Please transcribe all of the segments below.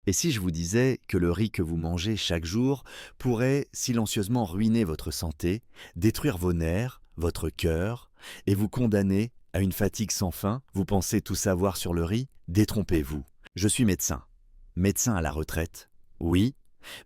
Et si je vous disais que le riz que vous mangez chaque jour pourrait silencieusement ruiner votre santé, détruire vos nerfs, votre cœur, et vous condamner à une fatigue sans fin? Vous pensez tout savoir sur le riz? Détrompez-vous. Je suis médecin. Médecin à la retraite, oui,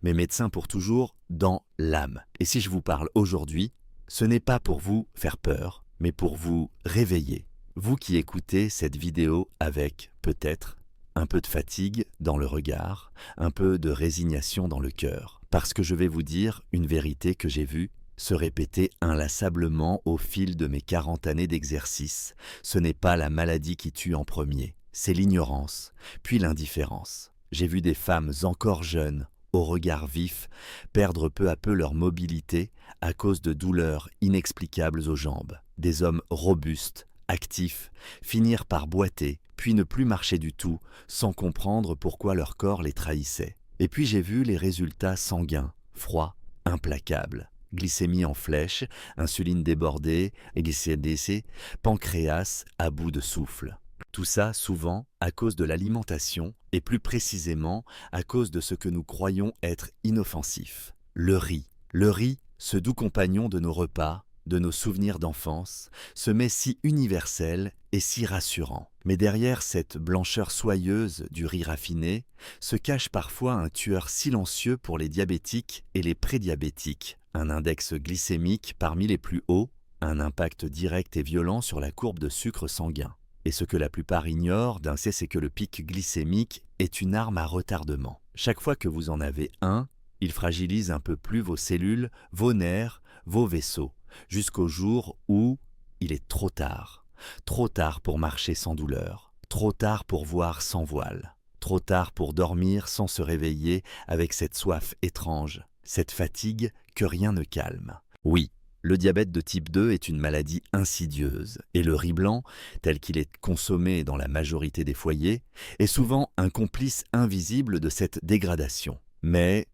mais médecin pour toujours dans l'âme. Et si je vous parle aujourd'hui, ce n'est pas pour vous faire peur, mais pour vous réveiller. Vous qui écoutez cette vidéo avec, peut-être, un peu de fatigue dans le regard, un peu de résignation dans le cœur, parce que je vais vous dire une vérité que j'ai vue se répéter inlassablement au fil de mes 40 années d'exercice. Ce n'est pas la maladie qui tue en premier, c'est l'ignorance, puis l'indifférence. J'ai vu des femmes encore jeunes, au regard vif, perdre peu à peu leur mobilité à cause de douleurs inexplicables aux jambes. Des hommes robustes, actifs, finir par boiter, puis ne plus marcher du tout, sans comprendre pourquoi leur corps les trahissait. Et puis j'ai vu les résultats sanguins, froids, implacables. Glycémie en flèche, insuline débordée, glycédécée, pancréas à bout de souffle. Tout ça souvent à cause de l'alimentation et plus précisément à cause de ce que nous croyons être inoffensif. Le riz. Le riz, ce doux compagnon de nos repas, de nos souvenirs d'enfance, se met si universel et si rassurant. Mais derrière cette blancheur soyeuse du riz raffiné se cache parfois un tueur silencieux pour les diabétiques et les prédiabétiques, un index glycémique parmi les plus hauts, un impact direct et violent sur la courbe de sucre sanguin. Et ce que la plupart ignorent c'est que le pic glycémique est une arme à retardement. Chaque fois que vous en avez un, il fragilise un peu plus vos cellules, vos nerfs, vos vaisseaux, jusqu'au jour où il est trop tard. Trop tard pour marcher sans douleur, trop tard pour voir sans voile, trop tard pour dormir sans se réveiller avec cette soif étrange, cette fatigue que rien ne calme. Oui, le diabète de type 2 est une maladie insidieuse et le riz blanc, tel qu'il est consommé dans la majorité des foyers, est souvent un complice invisible de cette dégradation. Mais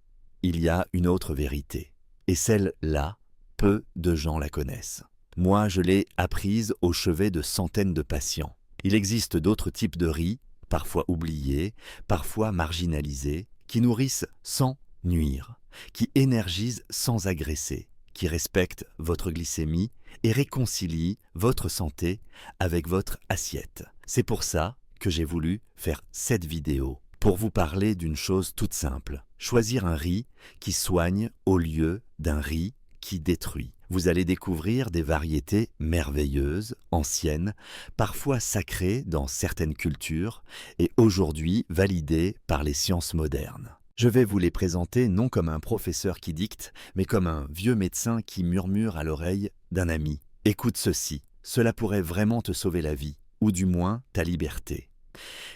il y a une autre vérité, et celle-là, peu de gens la connaissent. Moi, je l'ai apprise au chevet de centaines de patients. Il existe d'autres types de riz, parfois oubliés, parfois marginalisés, qui nourrissent sans nuire, qui énergisent sans agresser, qui respectent votre glycémie et réconcilient votre santé avec votre assiette. C'est pour ça que j'ai voulu faire cette vidéo, pour vous parler d'une chose toute simple. Choisir un riz qui soigne au lieu d'un riz qui détruit. Vous allez découvrir des variétés merveilleuses, anciennes, parfois sacrées dans certaines cultures et aujourd'hui validées par les sciences modernes. Je vais vous les présenter non comme un professeur qui dicte, mais comme un vieux médecin qui murmure à l'oreille d'un ami. Écoute ceci, cela pourrait vraiment te sauver la vie, ou du moins ta liberté.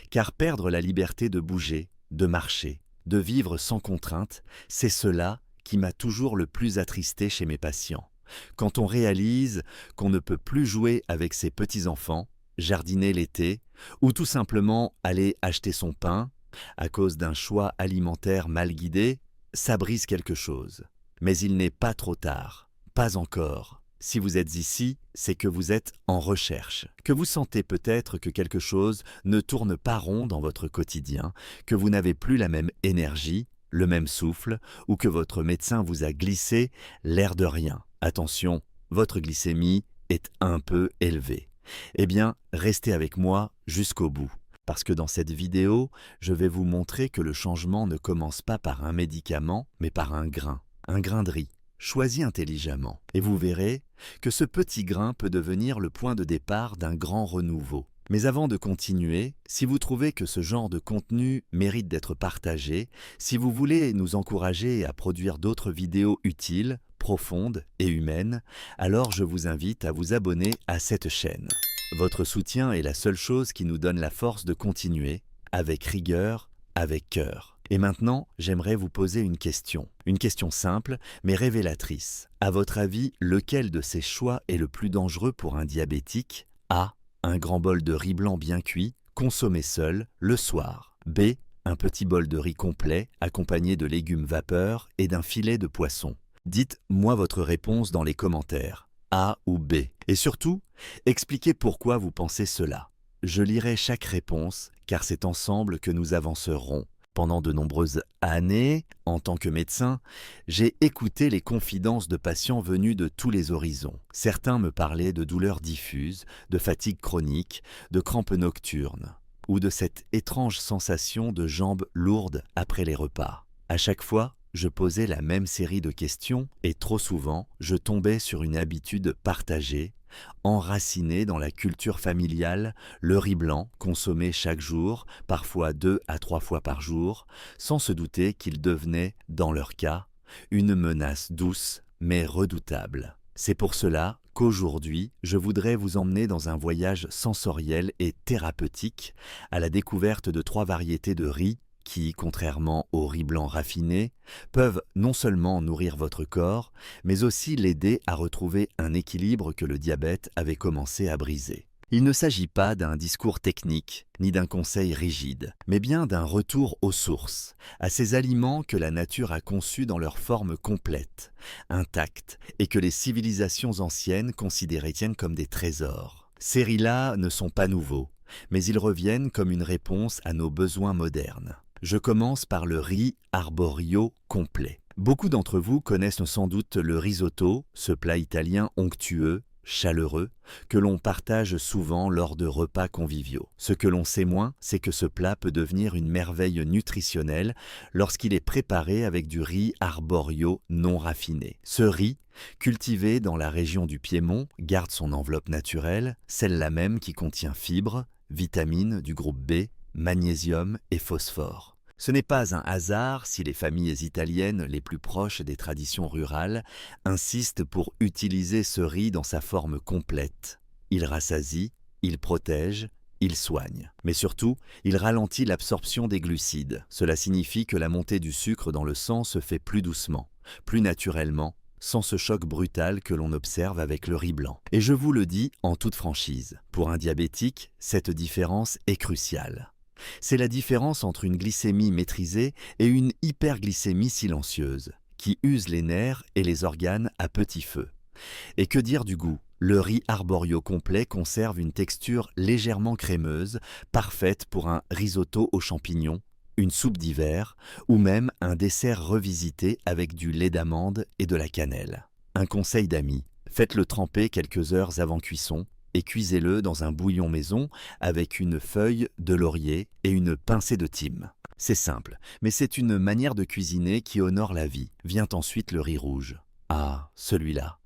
Car perdre la liberté de bouger, de marcher, de vivre sans contrainte, c'est cela qui m'a toujours le plus attristé chez mes patients. Quand on réalise qu'on ne peut plus jouer avec ses petits-enfants, jardiner l'été, ou tout simplement aller acheter son pain, à cause d'un choix alimentaire mal guidé, ça brise quelque chose. Mais il n'est pas trop tard, pas encore. Si vous êtes ici, c'est que vous êtes en recherche, que vous sentez peut-être que quelque chose ne tourne pas rond dans votre quotidien, que vous n'avez plus la même énergie, le même souffle, ou que votre médecin vous a glissé l'air de rien. Attention, votre glycémie est un peu élevée. Eh bien, restez avec moi jusqu'au bout. Parce que dans cette vidéo, je vais vous montrer que le changement ne commence pas par un médicament, mais par un grain de riz, choisi intelligemment. Et vous verrez que ce petit grain peut devenir le point de départ d'un grand renouveau. Mais avant de continuer, si vous trouvez que ce genre de contenu mérite d'être partagé, si vous voulez nous encourager à produire d'autres vidéos utiles, profondes et humaines, alors je vous invite à vous abonner à cette chaîne. Votre soutien est la seule chose qui nous donne la force de continuer, avec rigueur, avec cœur. Et maintenant, j'aimerais vous poser une question simple mais révélatrice. À votre avis, lequel de ces choix est le plus dangereux pour un diabétique? A. Un grand bol de riz blanc bien cuit, consommé seul, le soir. B. Un petit bol de riz complet, accompagné de légumes vapeur et d'un filet de poisson. Dites-moi votre réponse dans les commentaires. A ou B. Et surtout, expliquez pourquoi vous pensez cela. Je lirai chaque réponse, car c'est ensemble que nous avancerons Pendant de nombreuses années, en tant que médecin, j'ai écouté les confidences de patients venus de tous les horizons. Certains me parlaient de douleurs diffuses, de fatigue chronique, de crampes nocturnes, ou de cette étrange sensation de jambes lourdes après les repas. À chaque fois, je posais la même série de questions et trop souvent, je tombais sur une habitude partagée, enracinée dans la culture familiale, le riz blanc consommé chaque jour, parfois 2 à 3 fois par jour, sans se douter qu'il devenait, dans leur cas, une menace douce mais redoutable. C'est pour cela qu'aujourd'hui, je voudrais vous emmener dans un voyage sensoriel et thérapeutique à la découverte de 3 variétés de riz qui, contrairement au riz blanc raffiné, peuvent non seulement nourrir votre corps, mais aussi l'aider à retrouver un équilibre que le diabète avait commencé à briser. Il ne s'agit pas d'un discours technique, ni d'un conseil rigide, mais bien d'un retour aux sources, à ces aliments que la nature a conçus dans leur forme complète, intacte, et que les civilisations anciennes considéraient comme des trésors. Ces riz-là ne sont pas nouveaux, mais ils reviennent comme une réponse à nos besoins modernes. Je commence par le riz arborio complet. Beaucoup d'entre vous connaissent sans doute le risotto, ce plat italien onctueux, chaleureux, que l'on partage souvent lors de repas conviviaux. Ce que l'on sait moins, c'est que ce plat peut devenir une merveille nutritionnelle lorsqu'il est préparé avec du riz arborio non raffiné. Ce riz, cultivé dans la région du Piémont, garde son enveloppe naturelle, celle-là même qui contient fibres, vitamines du groupe B, magnésium et phosphore. Ce n'est pas un hasard si les familles italiennes les plus proches des traditions rurales insistent pour utiliser ce riz dans sa forme complète. Il rassasie, il protège, il soigne. Mais surtout, il ralentit l'absorption des glucides. Cela signifie que la montée du sucre dans le sang se fait plus doucement, plus naturellement, sans ce choc brutal que l'on observe avec le riz blanc. Et je vous le dis en toute franchise, pour un diabétique, cette différence est cruciale. C'est la différence entre une glycémie maîtrisée et une hyperglycémie silencieuse, qui use les nerfs et les organes à petit feu. Et que dire du goût? Le riz arborio complet conserve une texture légèrement crémeuse, parfaite pour un risotto aux champignons, une soupe d'hiver ou même un dessert revisité avec du lait d'amande et de la cannelle. Un conseil d'amis, faites-le tremper quelques heures avant cuisson et cuisez-le dans un bouillon maison avec une feuille de laurier et une pincée de thym. C'est simple, mais c'est une manière de cuisiner qui honore la vie. Vient ensuite le riz rouge. Ah, celui-là.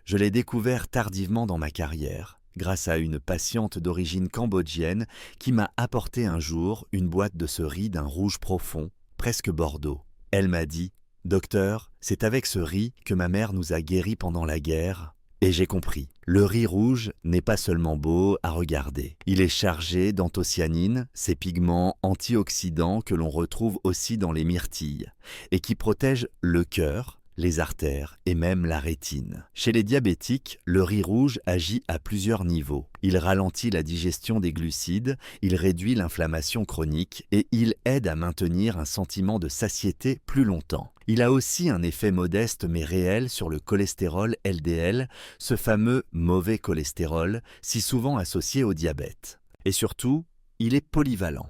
Je l'ai découvert tardivement dans ma carrière, grâce à une patiente d'origine cambodgienne qui m'a apporté un jour une boîte de ce riz d'un rouge profond, presque bordeaux. Elle m'a dit « Docteur, c'est avec ce riz que ma mère nous a guéris pendant la guerre. » Et j'ai compris, le riz rouge n'est pas seulement beau à regarder. Il est chargé d'anthocyanines, ces pigments antioxydants que l'on retrouve aussi dans les myrtilles, et qui protègent le cœur, les artères et même la rétine. Chez les diabétiques, le riz rouge agit à plusieurs niveaux. Il ralentit la digestion des glucides, il réduit l'inflammation chronique et il aide à maintenir un sentiment de satiété plus longtemps. Il a aussi un effet modeste mais réel sur le cholestérol LDL, ce fameux mauvais cholestérol si souvent associé au diabète. Et surtout, il est polyvalent.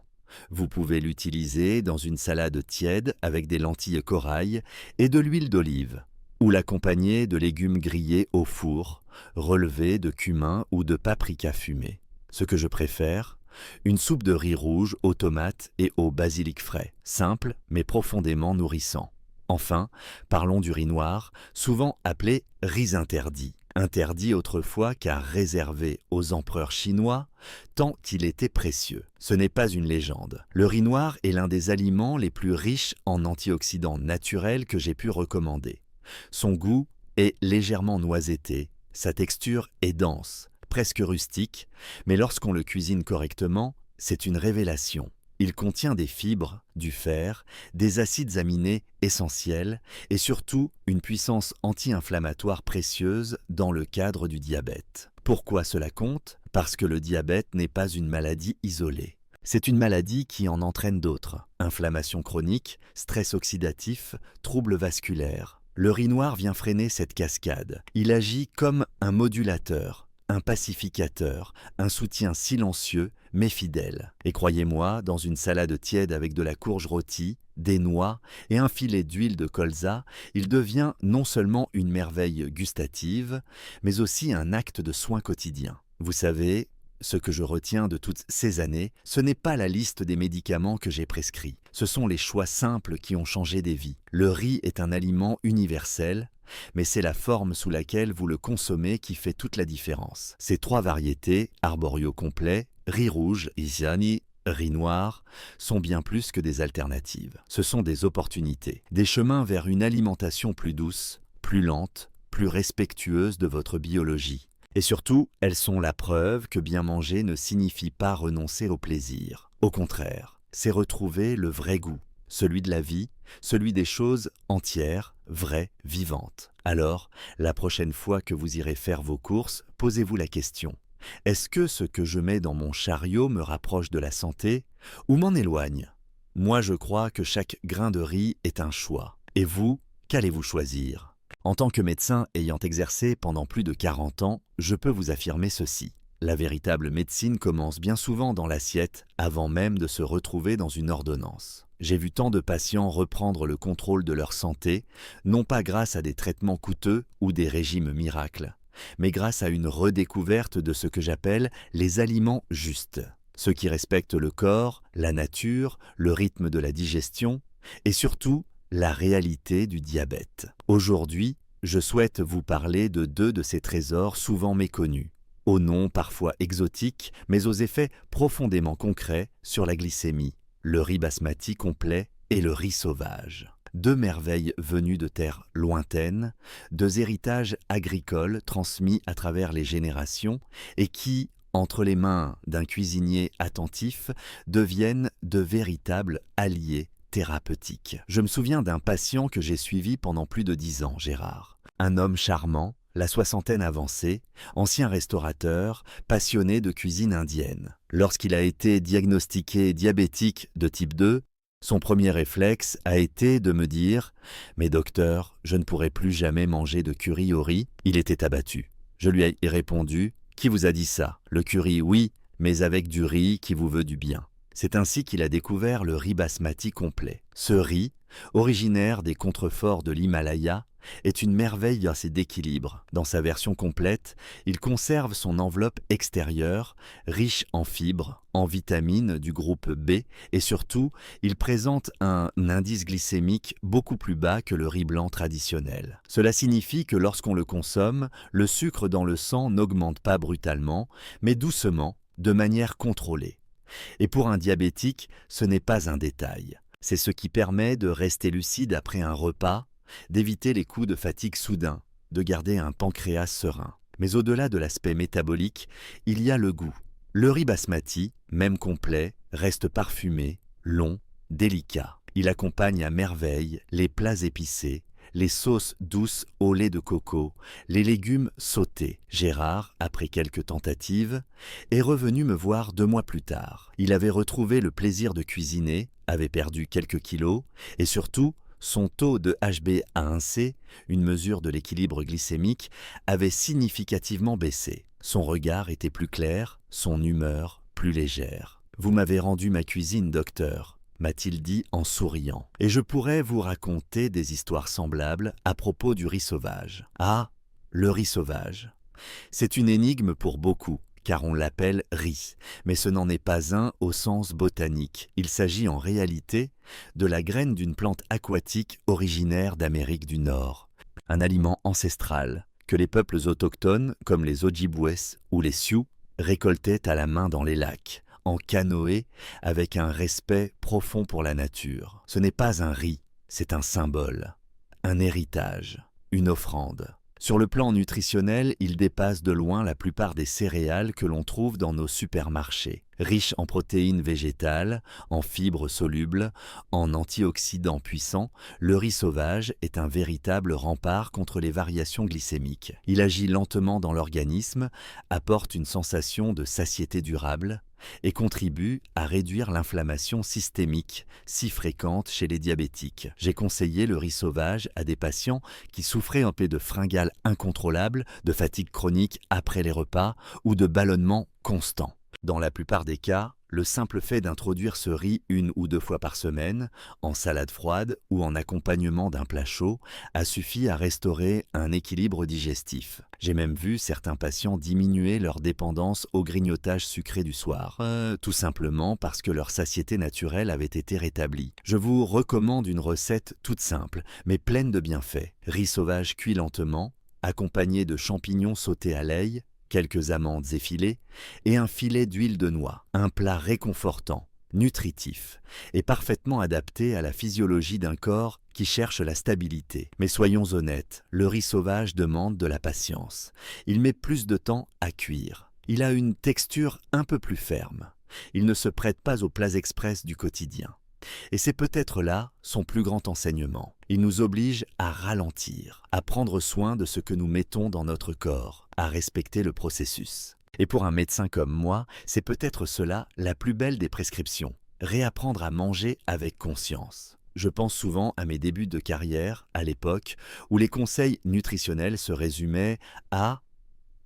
Vous pouvez l'utiliser dans une salade tiède avec des lentilles corail et de l'huile d'olive, ou l'accompagner de légumes grillés au four, relevés de cumin ou de paprika fumé. Ce que je préfère, une soupe de riz rouge aux tomates et au basilic frais, simple mais profondément nourrissant. Enfin, parlons du riz noir, souvent appelé riz interdit. Interdit autrefois car réservé aux empereurs chinois, tant il était précieux. Ce n'est pas une légende. Le riz noir est l'un des aliments les plus riches en antioxydants naturels que j'ai pu recommander. Son goût est légèrement noisetté, sa texture est dense, presque rustique, mais lorsqu'on le cuisine correctement, c'est une révélation. Il contient des fibres, du fer, des acides aminés essentiels et surtout une puissance anti-inflammatoire précieuse dans le cadre du diabète. Pourquoi cela compte? Parce que le diabète n'est pas une maladie isolée. C'est une maladie qui en entraîne d'autres. Inflammation chronique, stress oxydatif, troubles vasculaires. Le riz noir vient freiner cette cascade. Il agit comme un modulateur, un pacificateur, un soutien silencieux mais fidèle. Et croyez-moi, dans une salade tiède avec de la courge rôtie, des noix et un filet d'huile de colza, il devient non seulement une merveille gustative, mais aussi un acte de soin quotidien. Vous savez, ce que je retiens de toutes ces années, ce n'est pas la liste des médicaments que j'ai prescrits. Ce sont les choix simples qui ont changé des vies. Le riz est un aliment universel, mais c'est la forme sous laquelle vous le consommez qui fait toute la différence. Ces 3 variétés, arborio complet, riz rouge, isiani, riz noir, sont bien plus que des alternatives. Ce sont des opportunités, des chemins vers une alimentation plus douce, plus lente, plus respectueuse de votre biologie. Et surtout, elles sont la preuve que bien manger ne signifie pas renoncer au plaisir. Au contraire, c'est retrouver le vrai goût, celui de la vie, celui des choses entières, vraies, vivantes. Alors, la prochaine fois que vous irez faire vos courses, posez-vous la question. Est-ce que ce que je mets dans mon chariot me rapproche de la santé ou m'en éloigne? Moi, je crois que chaque grain de riz est un choix. Et vous, qu'allez-vous choisir? En tant que médecin ayant exercé pendant plus de 40 ans, je peux vous affirmer ceci. La véritable médecine commence bien souvent dans l'assiette avant même de se retrouver dans une ordonnance. J'ai vu tant de patients reprendre le contrôle de leur santé, non pas grâce à des traitements coûteux ou des régimes miracles, mais grâce à une redécouverte de ce que j'appelle les aliments justes. Ceux qui respectent le corps, la nature, le rythme de la digestion et surtout la réalité du diabète. Aujourd'hui, je souhaite vous parler de 2 de ces trésors souvent méconnus, aux noms parfois exotiques, mais aux effets profondément concrets sur la glycémie, le riz basmati complet et le riz sauvage. 2 merveilles venues de terres lointaines, 2 héritages agricoles transmis à travers les générations et qui, entre les mains d'un cuisinier attentif, deviennent de véritables alliés thérapeutiques. Je me souviens d'un patient que j'ai suivi pendant plus de 10 ans, Gérard. Un homme charmant, la soixantaine avancée, ancien restaurateur, passionné de cuisine indienne. Lorsqu'il a été diagnostiqué diabétique de type 2, son premier réflexe a été de me dire « Mais docteur, je ne pourrai plus jamais manger de curry au riz ». Il était abattu. Je lui ai répondu « Qui vous a dit ça? Le curry, oui, mais avec du riz qui vous veut du bien ». C'est ainsi qu'il a découvert le riz basmati complet. Ce riz, originaire des contreforts de l'Himalaya, est une merveille d'équilibre. Dans sa version complète, il conserve son enveloppe extérieure, riche en fibres, en vitamines du groupe B et surtout, il présente un indice glycémique beaucoup plus bas que le riz blanc traditionnel. Cela signifie que lorsqu'on le consomme, le sucre dans le sang n'augmente pas brutalement, mais doucement, de manière contrôlée. Et pour un diabétique, ce n'est pas un détail. C'est ce qui permet de rester lucide après un repas, d'éviter les coups de fatigue soudains, de garder un pancréas serein. Mais au-delà de l'aspect métabolique, il y a le goût. Le riz basmati, même complet, reste parfumé, long, délicat. Il accompagne à merveille les plats épicés, les sauces douces au lait de coco, les légumes sautés. Gérard, après quelques tentatives, est revenu me voir 2 mois plus tard. Il avait retrouvé le plaisir de cuisiner, avait perdu quelques kilos, et surtout, son taux de HbA1c, une mesure de l'équilibre glycémique, avait significativement baissé. Son regard était plus clair, son humeur plus légère. « Vous m'avez rendu ma cuisine, docteur », m'a-t-il dit en souriant. Et je pourrais vous raconter des histoires semblables à propos du riz sauvage. Ah, le riz sauvage. C'est une énigme pour beaucoup, car on l'appelle riz, mais ce n'en est pas un au sens botanique. Il s'agit en réalité de la graine d'une plante aquatique originaire d'Amérique du Nord. Un aliment ancestral que les peuples autochtones, comme les Ojibwés ou les Sioux, récoltaient à la main dans les lacs, en canoë, avec un respect profond pour la nature. Ce n'est pas un riz, c'est un symbole, un héritage, une offrande. Sur le plan nutritionnel, il dépasse de loin la plupart des céréales que l'on trouve dans nos supermarchés. Riche en protéines végétales, en fibres solubles, en antioxydants puissants, le riz sauvage est un véritable rempart contre les variations glycémiques. Il agit lentement dans l'organisme, apporte une sensation de satiété durable et contribue à réduire l'inflammation systémique si fréquente chez les diabétiques. J'ai conseillé le riz sauvage à des patients qui souffraient un peu de fringales incontrôlables, de fatigue chronique après les repas ou de ballonnements constants. Dans la plupart des cas, le simple fait d'introduire ce riz 1 ou 2 fois par semaine, en salade froide ou en accompagnement d'un plat chaud, a suffi à restaurer un équilibre digestif. J'ai même vu certains patients diminuer leur dépendance au grignotage sucré du soir, tout simplement parce que leur satiété naturelle avait été rétablie. Je vous recommande une recette toute simple, mais pleine de bienfaits. Riz sauvage cuit lentement, accompagné de champignons sautés à l'ail, quelques amandes effilées et un filet d'huile de noix. Un plat réconfortant, nutritif et parfaitement adapté à la physiologie d'un corps qui cherche la stabilité. Mais soyons honnêtes, le riz sauvage demande de la patience. Il met plus de temps à cuire. Il a une texture un peu plus ferme. Il ne se prête pas aux plats express du quotidien. Et c'est peut-être là son plus grand enseignement. Il nous oblige à ralentir, à prendre soin de ce que nous mettons dans notre corps, à respecter le processus. Et pour un médecin comme moi, c'est peut-être cela la plus belle des prescriptions, réapprendre à manger avec conscience. Je pense souvent à mes débuts de carrière, à l'époque où les conseils nutritionnels se résumaient à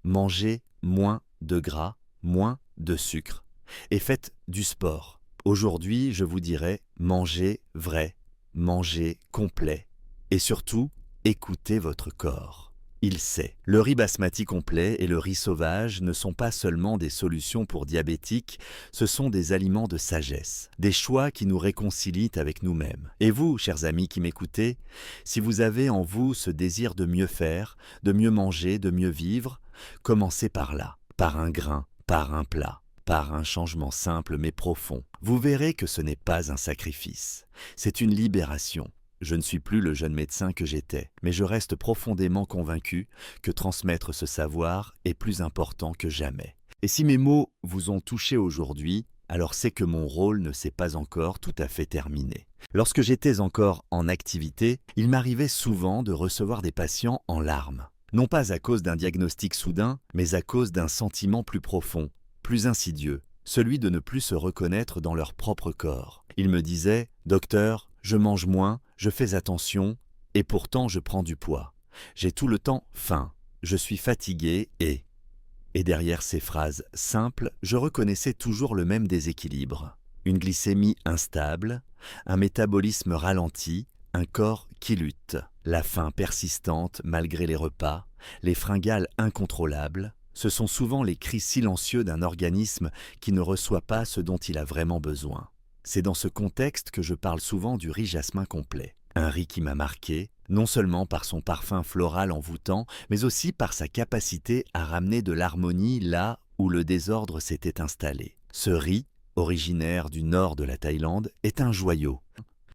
manger moins de gras, moins de sucre, et faites du sport. Aujourd'hui, je vous dirais mangez vrai, mangez complet et surtout, écoutez votre corps. Il sait. Le riz basmati complet et le riz sauvage ne sont pas seulement des solutions pour diabétiques, ce sont des aliments de sagesse, des choix qui nous réconcilient avec nous-mêmes. Et vous, chers amis qui m'écoutez, si vous avez en vous ce désir de mieux faire, de mieux manger, de mieux vivre, commencez par là, par un grain, par un plat. Par un changement simple mais profond. Vous verrez que ce n'est pas un sacrifice, c'est une libération. Je ne suis plus le jeune médecin que j'étais, mais je reste profondément convaincu que transmettre ce savoir est plus important que jamais. Et si mes mots vous ont touché aujourd'hui, alors c'est que mon rôle ne s'est pas encore tout à fait terminé. Lorsque j'étais encore en activité, il m'arrivait souvent de recevoir des patients en larmes. Non pas à cause d'un diagnostic soudain, mais à cause d'un sentiment plus profond, plus insidieux, celui de ne plus se reconnaître dans leur propre corps. Ils me disaient « Docteur, je mange moins, je fais attention, et pourtant je prends du poids. J'ai tout le temps faim, je suis fatigué et… » Et derrière ces phrases simples, je reconnaissais toujours le même déséquilibre. Une glycémie instable, un métabolisme ralenti, un corps qui lutte, la faim persistante malgré les repas, les fringales incontrôlables. Ce sont souvent les cris silencieux d'un organisme qui ne reçoit pas ce dont il a vraiment besoin. C'est dans ce contexte que je parle souvent du riz jasmin complet. Un riz qui m'a marqué, non seulement par son parfum floral envoûtant, mais aussi par sa capacité à ramener de l'harmonie là où le désordre s'était installé. Ce riz, originaire du nord de la Thaïlande, est un joyau.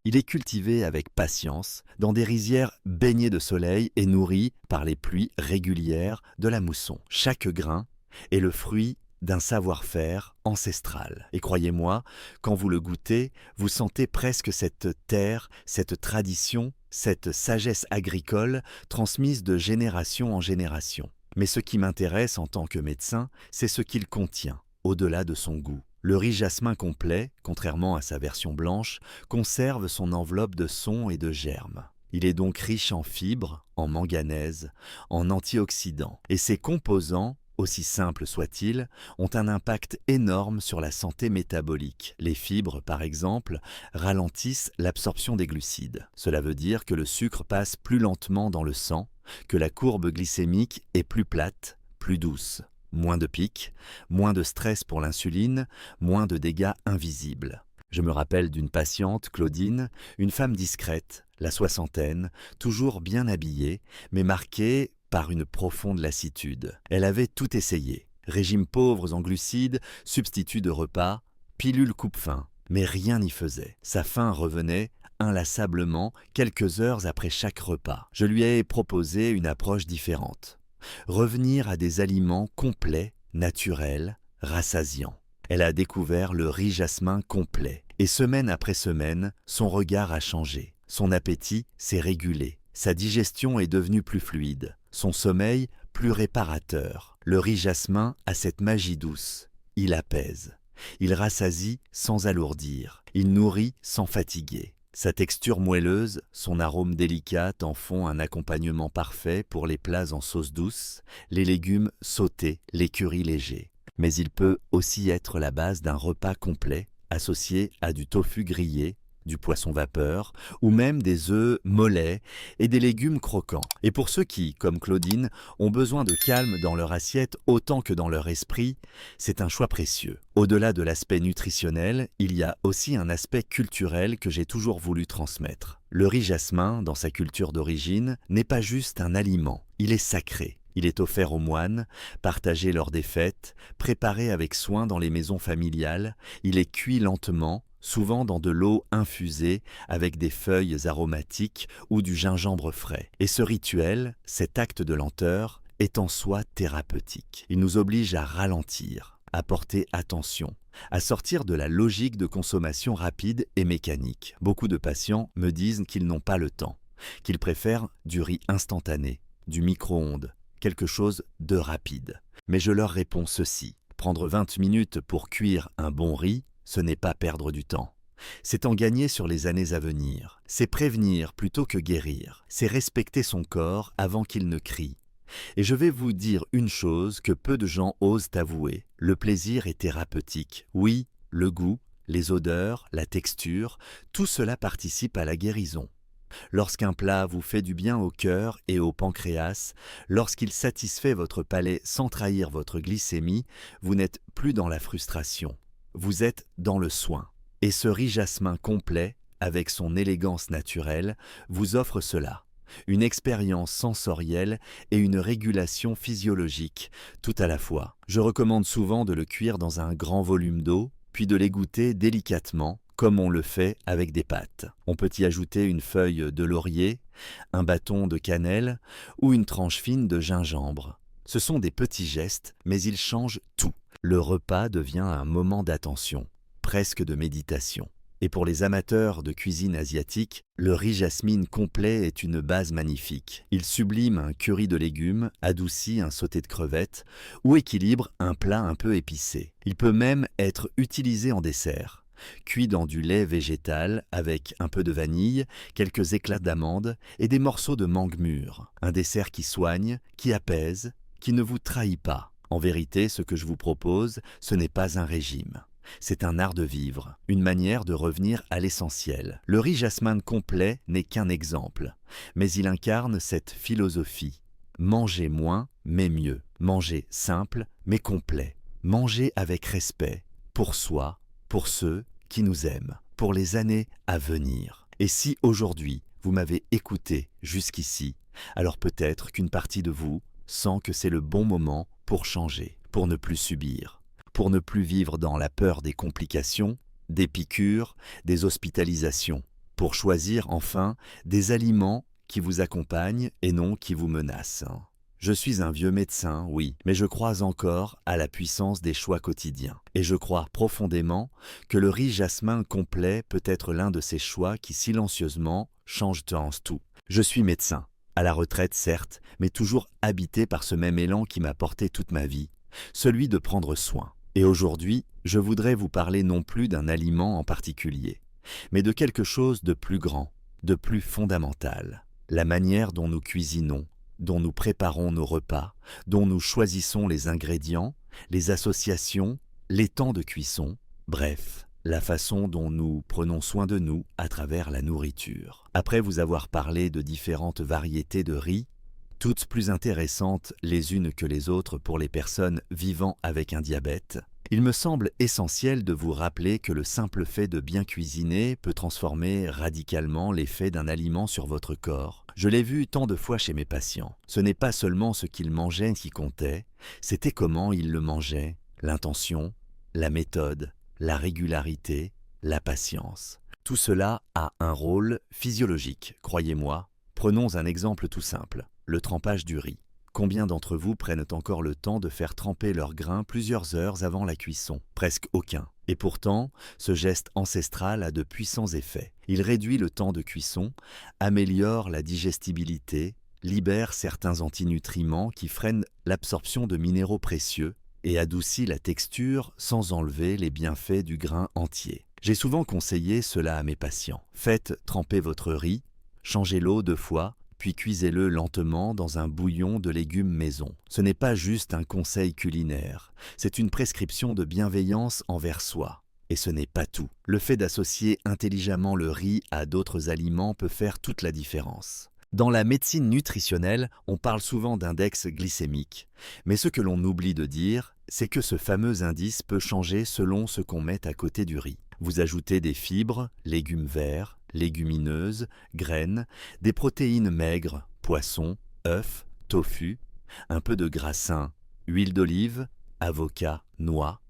Il est cultivé avec patience dans des rizières baignées de soleil et nourries par les pluies régulières de la mousson. Chaque grain est le fruit d'un savoir-faire ancestral. Et croyez-moi, quand vous le goûtez, vous sentez presque cette terre, cette tradition, cette sagesse agricole transmise de génération en génération. Mais ce qui m'intéresse en tant que médecin, c'est ce qu'il contient, au-delà de son goût. Le riz jasmin complet, contrairement à sa version blanche, conserve son enveloppe de son et de germes. Il est donc riche en fibres, en manganèse, en antioxydants. Et ses composants, aussi simples soient-ils, ont un impact énorme sur la santé métabolique. Les fibres, par exemple, ralentissent l'absorption des glucides. Cela veut dire que le sucre passe plus lentement dans le sang, que la courbe glycémique est plus plate, plus douce. Moins de pics, moins de stress pour l'insuline, moins de dégâts invisibles. Je me rappelle d'une patiente, Claudine, une femme discrète, la soixantaine, toujours bien habillée, mais marquée par une profonde lassitude. Elle avait tout essayé. Régime pauvre en glucides, substitut de repas, pilule coupe-faim. Mais rien n'y faisait. Sa faim revenait inlassablement quelques heures après chaque repas. Je lui ai proposé une approche différente. Revenir à des aliments complets, naturels, rassasiants. Elle a découvert le riz jasmin complet. Et semaine après semaine, son regard a changé. Son appétit s'est régulé. Sa digestion est devenue plus fluide. Son sommeil plus réparateur. Le riz jasmin a cette magie douce. Il apaise. Il rassasie sans alourdir. Il nourrit sans fatiguer. Sa texture moelleuse, son arôme délicat en font un accompagnement parfait pour les plats en sauce douce, les légumes sautés, les currys légers. Mais il peut aussi être la base d'un repas complet associé à du tofu grillé, du poisson vapeur ou même des œufs mollets et des légumes croquants. Et pour ceux qui, comme Claudine, ont besoin de calme dans leur assiette autant que dans leur esprit, c'est un choix précieux. Au-delà de l'aspect nutritionnel, il y a aussi un aspect culturel que j'ai toujours voulu transmettre. Le riz jasmin, dans sa culture d'origine, n'est pas juste un aliment, il est sacré. Il est offert aux moines, partagé lors des fêtes, préparé avec soin dans les maisons familiales, il est cuit lentement, souvent dans de l'eau infusée avec des feuilles aromatiques ou du gingembre frais. Et ce rituel, cet acte de lenteur, est en soi thérapeutique. Il nous oblige à ralentir, à porter attention, à sortir de la logique de consommation rapide et mécanique. Beaucoup de patients me disent qu'ils n'ont pas le temps, qu'ils préfèrent du riz instantané, du micro-ondes, quelque chose de rapide. Mais je leur réponds ceci, prendre 20 minutes pour cuire un bon riz, ce n'est pas perdre du temps. C'est en gagner sur les années à venir. C'est prévenir plutôt que guérir. C'est respecter son corps avant qu'il ne crie. Et je vais vous dire une chose que peu de gens osent avouer. Le plaisir est thérapeutique. Oui, le goût, les odeurs, la texture, tout cela participe à la guérison. Lorsqu'un plat vous fait du bien au cœur et au pancréas, lorsqu'il satisfait votre palais sans trahir votre glycémie, vous n'êtes plus dans la frustration. Vous êtes dans le soin. Et ce riz jasmin complet, avec son élégance naturelle, vous offre cela. Une expérience sensorielle et une régulation physiologique, tout à la fois. Je recommande souvent de le cuire dans un grand volume d'eau, puis de l'égoutter délicatement, comme on le fait avec des pâtes. On peut y ajouter une feuille de laurier, un bâton de cannelle ou une tranche fine de gingembre. Ce sont des petits gestes, mais ils changent tout. Le repas devient un moment d'attention, presque de méditation. Et pour les amateurs de cuisine asiatique, le riz jasmine complet est une base magnifique. Il sublime un curry de légumes, adoucit un sauté de crevettes ou équilibre un plat un peu épicé. Il peut même être utilisé en dessert. Cuit dans du lait végétal avec un peu de vanille, quelques éclats d'amandes et des morceaux de mangue mûre. Un dessert qui soigne, qui apaise, qui ne vous trahit pas. En vérité, ce que je vous propose, ce n'est pas un régime. C'est un art de vivre, une manière de revenir à l'essentiel. Le riz jasmin complet n'est qu'un exemple, mais il incarne cette philosophie. Manger moins, mais mieux. Manger simple, mais complet. Manger avec respect, pour soi, pour ceux qui nous aiment, pour les années à venir. Et si aujourd'hui, vous m'avez écouté jusqu'ici, alors peut-être qu'une partie de vous sent que c'est le bon moment pour changer, pour ne plus subir, pour ne plus vivre dans la peur des complications, des piqûres, des hospitalisations, pour choisir enfin des aliments qui vous accompagnent et non qui vous menacent. Je suis un vieux médecin, oui, mais je crois encore à la puissance des choix quotidiens. Et je crois profondément que le riz jasmin complet peut être l'un de ces choix qui silencieusement changent tout. Je suis médecin. À la retraite, certes, mais toujours habité par ce même élan qui m'a porté toute ma vie, celui de prendre soin. Et aujourd'hui, je voudrais vous parler non plus d'un aliment en particulier, mais de quelque chose de plus grand, de plus fondamental. La manière dont nous cuisinons, dont nous préparons nos repas, dont nous choisissons les ingrédients, les associations, les temps de cuisson, bref, la façon dont nous prenons soin de nous à travers la nourriture. Après vous avoir parlé de différentes variétés de riz, toutes plus intéressantes les unes que les autres pour les personnes vivant avec un diabète, il me semble essentiel de vous rappeler que le simple fait de bien cuisiner peut transformer radicalement l'effet d'un aliment sur votre corps. Je l'ai vu tant de fois chez mes patients. Ce n'est pas seulement ce qu'ils mangeaient qui comptait, c'était comment ils le mangeaient, l'intention, la méthode, la régularité, la patience. Tout cela a un rôle physiologique, croyez-moi. Prenons un exemple tout simple, le trempage du riz. Combien d'entre vous prennent encore le temps de faire tremper leurs grains plusieurs heures avant la cuisson? Presque aucun. Et pourtant, ce geste ancestral a de puissants effets. Il réduit le temps de cuisson, améliore la digestibilité, libère certains antinutriments qui freinent l'absorption de minéraux précieux, et adoucit la texture sans enlever les bienfaits du grain entier. J'ai souvent conseillé cela à mes patients. Faites tremper votre riz, changez l'eau 2 fois, puis cuisez-le lentement dans un bouillon de légumes maison. Ce n'est pas juste un conseil culinaire, c'est une prescription de bienveillance envers soi. Et ce n'est pas tout. Le fait d'associer intelligemment le riz à d'autres aliments peut faire toute la différence. Dans la médecine nutritionnelle, on parle souvent d'index glycémique, mais ce que l'on oublie de dire, c'est que ce fameux indice peut changer selon ce qu'on met à côté du riz. Vous ajoutez des fibres, légumes verts, légumineuses, graines, des protéines maigres, poissons, œufs, tofu, un peu de gras sain, huile d'olive, avocat, noix,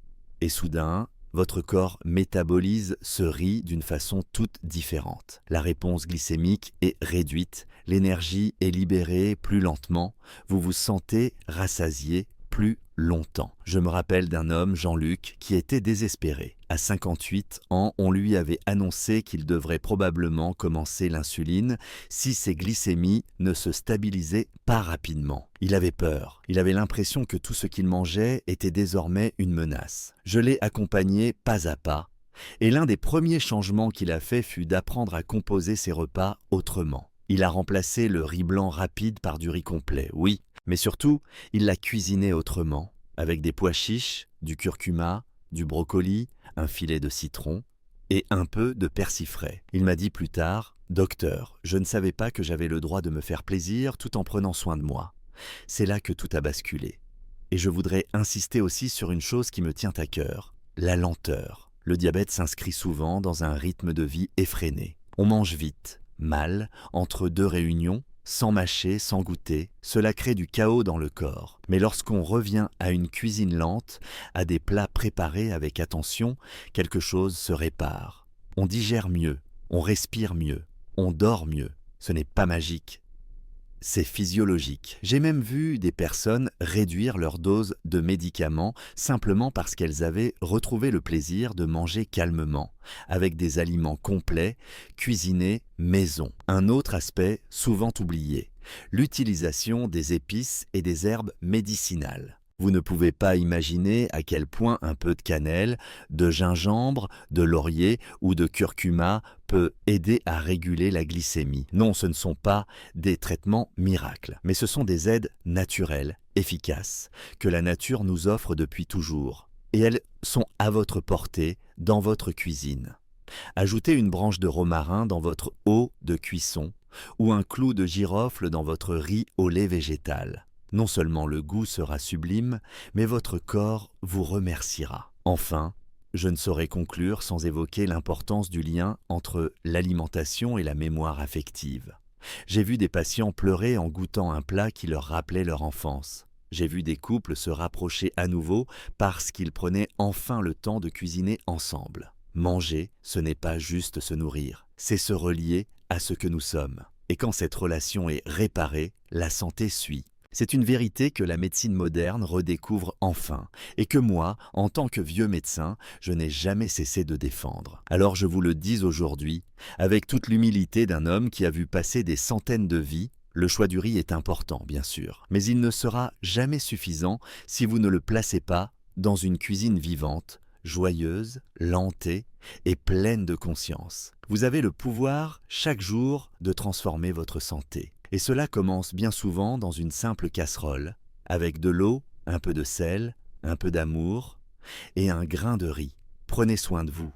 et soudain, votre corps métabolise ce riz d'une façon toute différente. La réponse glycémique est réduite, l'énergie est libérée plus lentement, vous vous sentez rassasié plus longtemps. Je me rappelle d'un homme, Jean-Luc, qui était désespéré. À 58 ans, on lui avait annoncé qu'il devrait probablement commencer l'insuline si ses glycémies ne se stabilisaient pas rapidement. Il avait peur. Il avait l'impression que tout ce qu'il mangeait était désormais une menace. Je l'ai accompagné pas à pas, et l'un des premiers changements qu'il a fait fut d'apprendre à composer ses repas autrement. Il a remplacé le riz blanc rapide par du riz complet, oui, mais surtout, il l'a cuisiné autrement, avec des pois chiches, du curcuma, du brocoli, un filet de citron et un peu de persil frais. Il m'a dit plus tard, « Docteur, je ne savais pas que j'avais le droit de me faire plaisir tout en prenant soin de moi. » C'est là que tout a basculé. Et je voudrais insister aussi sur une chose qui me tient à cœur, la lenteur. Le diabète s'inscrit souvent dans un rythme de vie effréné. On mange vite, mal, entre 2 réunions, sans mâcher, sans goûter, cela crée du chaos dans le corps. Mais lorsqu'on revient à une cuisine lente, à des plats préparés avec attention, quelque chose se répare. On digère mieux, on respire mieux, on dort mieux. Ce n'est pas magique. C'est physiologique. J'ai même vu des personnes réduire leur dose de médicaments simplement parce qu'elles avaient retrouvé le plaisir de manger calmement, avec des aliments complets, cuisinés maison. Un autre aspect souvent oublié, l'utilisation des épices et des herbes médicinales. Vous ne pouvez pas imaginer à quel point un peu de cannelle, de gingembre, de laurier ou de curcuma peut aider à réguler la glycémie. Non, ce ne sont pas des traitements miracles, mais ce sont des aides naturelles, efficaces, que la nature nous offre depuis toujours. Et elles sont à votre portée, dans votre cuisine. Ajoutez une branche de romarin dans votre eau de cuisson ou un clou de girofle dans votre riz au lait végétal. Non seulement le goût sera sublime, mais votre corps vous remerciera. Enfin, je ne saurais conclure sans évoquer l'importance du lien entre l'alimentation et la mémoire affective. J'ai vu des patients pleurer en goûtant un plat qui leur rappelait leur enfance. J'ai vu des couples se rapprocher à nouveau parce qu'ils prenaient enfin le temps de cuisiner ensemble. Manger, ce n'est pas juste se nourrir, c'est se relier à ce que nous sommes. Et quand cette relation est réparée, la santé suit. C'est une vérité que la médecine moderne redécouvre enfin, et que moi, en tant que vieux médecin, je n'ai jamais cessé de défendre. Alors je vous le dis aujourd'hui, avec toute l'humilité d'un homme qui a vu passer des centaines de vies, le choix du riz est important, bien sûr, mais il ne sera jamais suffisant si vous ne le placez pas dans une cuisine vivante, joyeuse, lentée et pleine de conscience. Vous avez le pouvoir, chaque jour, de transformer votre santé. Et cela commence bien souvent dans une simple casserole, avec de l'eau, un peu de sel, un peu d'amour et un grain de riz. Prenez soin de vous,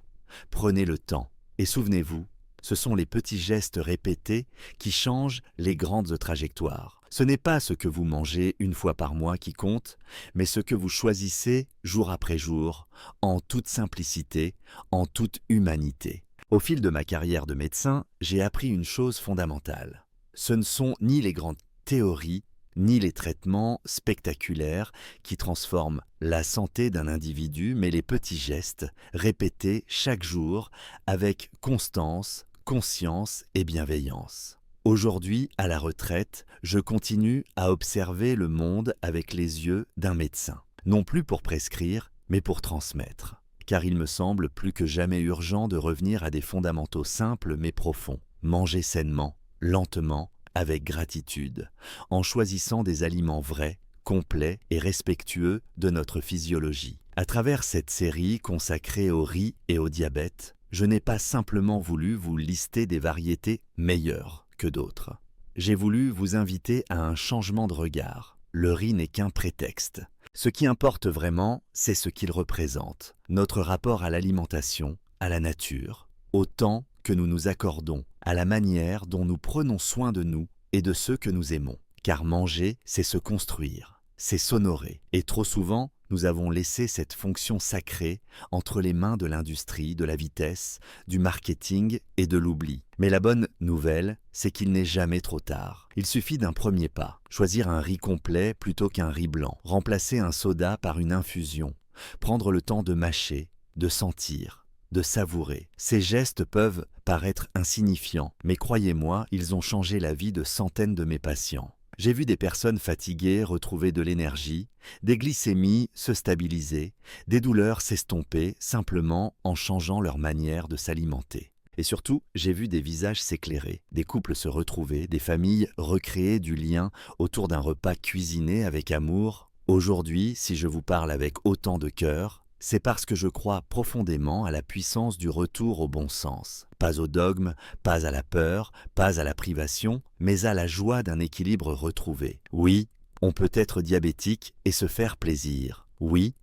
prenez le temps et souvenez-vous, ce sont les petits gestes répétés qui changent les grandes trajectoires. Ce n'est pas ce que vous mangez une fois par mois qui compte, mais ce que vous choisissez jour après jour, en toute simplicité, en toute humanité. Au fil de ma carrière de médecin, j'ai appris une chose fondamentale. Ce ne sont ni les grandes théories, ni les traitements spectaculaires qui transforment la santé d'un individu, mais les petits gestes répétés chaque jour avec constance, conscience et bienveillance. Aujourd'hui, à la retraite, je continue à observer le monde avec les yeux d'un médecin, non plus pour prescrire, mais pour transmettre. Car il me semble plus que jamais urgent de revenir à des fondamentaux simples mais profonds. Manger sainement, lentement, avec gratitude, en choisissant des aliments vrais, complet et respectueux de notre physiologie. À travers cette série consacrée au riz et au diabète, je n'ai pas simplement voulu vous lister des variétés meilleures que d'autres. J'ai voulu vous inviter à un changement de regard. Le riz n'est qu'un prétexte. Ce qui importe vraiment, c'est ce qu'il représente, notre rapport à l'alimentation, à la nature, au temps que nous nous accordons, à la manière dont nous prenons soin de nous et de ceux que nous aimons. Car manger, c'est se construire, c'est s'honorer. Et trop souvent, nous avons laissé cette fonction sacrée entre les mains de l'industrie, de la vitesse, du marketing et de l'oubli. Mais la bonne nouvelle, c'est qu'il n'est jamais trop tard. Il suffit d'un premier pas. Choisir un riz complet plutôt qu'un riz blanc. Remplacer un soda par une infusion. Prendre le temps de mâcher, de sentir, de savourer. Ces gestes peuvent paraître insignifiants, mais croyez-moi, ils ont changé la vie de centaines de mes patients. J'ai vu des personnes fatiguées retrouver de l'énergie, des glycémies se stabiliser, des douleurs s'estomper simplement en changeant leur manière de s'alimenter. Et surtout, j'ai vu des visages s'éclairer, des couples se retrouver, des familles recréer du lien autour d'un repas cuisiné avec amour. Aujourd'hui, si je vous parle avec autant de cœur, c'est parce que je crois profondément à la puissance du retour au bon sens. Pas au dogme, pas à la peur, pas à la privation, mais à la joie d'un équilibre retrouvé. Oui, on peut être diabétique et se faire plaisir. Oui,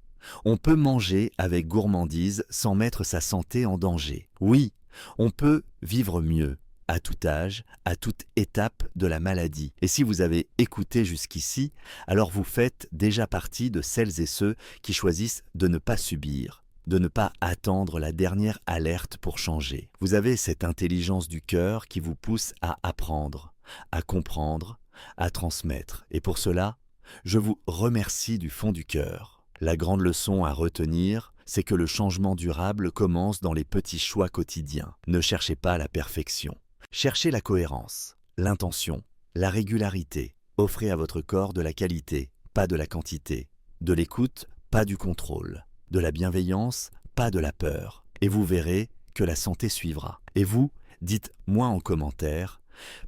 on peut manger avec gourmandise sans mettre sa santé en danger. Oui, on peut vivre mieux, à tout âge, à toute étape de la maladie. Et si vous avez écouté jusqu'ici, alors vous faites déjà partie de celles et ceux qui choisissent de ne pas subir, de ne pas attendre la dernière alerte pour changer. Vous avez cette intelligence du cœur qui vous pousse à apprendre, à comprendre, à transmettre. Et pour cela, je vous remercie du fond du cœur. La grande leçon à retenir, c'est que le changement durable commence dans les petits choix quotidiens. Ne cherchez pas la perfection. Cherchez la cohérence, l'intention, la régularité. Offrez à votre corps de la qualité, pas de la quantité. De l'écoute, pas du contrôle. De la bienveillance, pas de la peur. Et vous verrez que la santé suivra. Et vous, dites-moi en commentaire,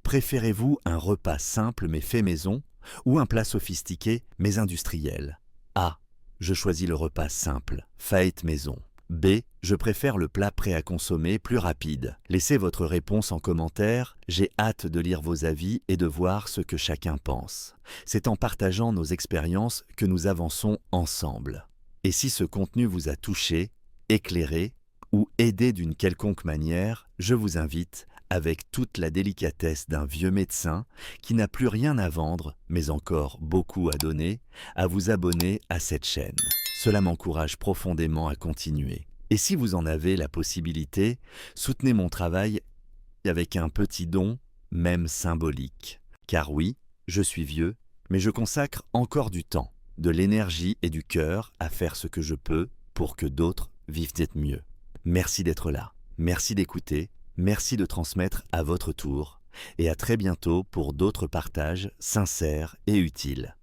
préférez-vous un repas simple mais fait maison ou un plat sophistiqué mais industriel? A. Je choisis le repas simple, fait maison. B. Je préfère le plat prêt à consommer, plus rapide. Laissez votre réponse en commentaire, j'ai hâte de lire vos avis et de voir ce que chacun pense. C'est en partageant nos expériences que nous avançons ensemble. Et si ce contenu vous a touché, éclairé ou aidé d'une quelconque manière, je vous invite, avec toute la délicatesse d'un vieux médecin qui n'a plus rien à vendre, mais encore beaucoup à donner, à vous abonner à cette chaîne. Cela m'encourage profondément à continuer. Et si vous en avez la possibilité, soutenez mon travail avec un petit don, même symbolique. Car oui, je suis vieux, mais je consacre encore du temps, de l'énergie et du cœur à faire ce que je peux pour que d'autres vivent mieux. Merci d'être là, merci d'écouter, merci de transmettre à votre tour, et à très bientôt pour d'autres partages sincères et utiles.